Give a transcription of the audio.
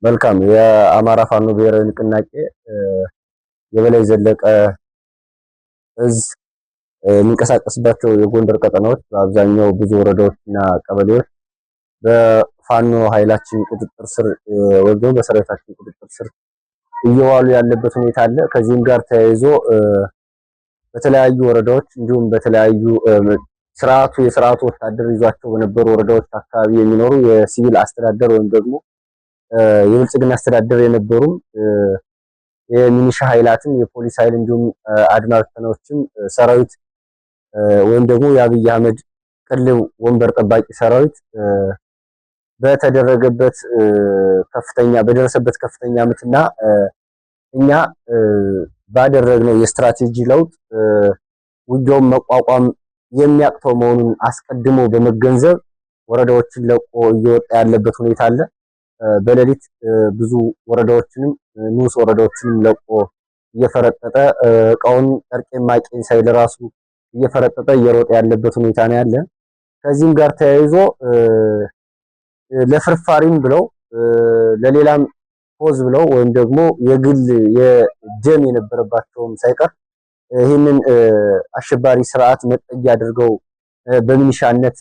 መልካም የአማራ ፋኖ ብሔራዊ ንቅናቄ የበላይ ዘለቀ እዝ የሚንቀሳቀስባቸው የጎንደር ቀጠናዎች በአብዛኛው ብዙ ወረዳዎችና ቀበሌዎች በፋኖ ኃይላችን ቁጥጥር ስር ወይም በሰራዊታችን ቁጥጥር ስር እየዋሉ ያለበት ሁኔታ አለ። ከዚህም ጋር ተያይዞ በተለያዩ ወረዳዎች እንዲሁም በተለያዩ የስርዓቱ ወታደር ይዟቸው በነበሩ ወረዳዎች አካባቢ የሚኖሩ የሲቪል አስተዳደር ወይም ደግሞ የብልጽግና አስተዳደር የነበሩም የሚኒሻ ኃይላትን የፖሊስ ኃይል እንዲሁም አድማ ብተናዎችም ሰራዊት ወይም ደግሞ የአብይ አህመድ ቅልብ ወንበር ጠባቂ ሰራዊት በደረሰበት ከፍተኛ ምትና እኛ ባደረግነው የስትራቴጂ ለውጥ ውጊያውን መቋቋም የሚያቅተው መሆኑን አስቀድሞ በመገንዘብ ወረዳዎችን ለቆ እየወጣ ያለበት ሁኔታ አለ። በሌሊት ብዙ ወረዳዎችንም ንዑስ ወረዳዎችንም ለቆ እየፈረጠጠ እቃውን ጨርቄን ማቄን ሳይል ራሱ እየፈረጠጠ እየሮጠ ያለበት ሁኔታ ነው ያለ። ከዚህም ጋር ተያይዞ ለፍርፋሪም ብለው ለሌላም ፖዝ ብለው ወይም ደግሞ የግል የደም የነበረባቸውም ሳይቀር ይህንን አሸባሪ ስርዓት መጠጊያ አድርገው በሚኒሻነት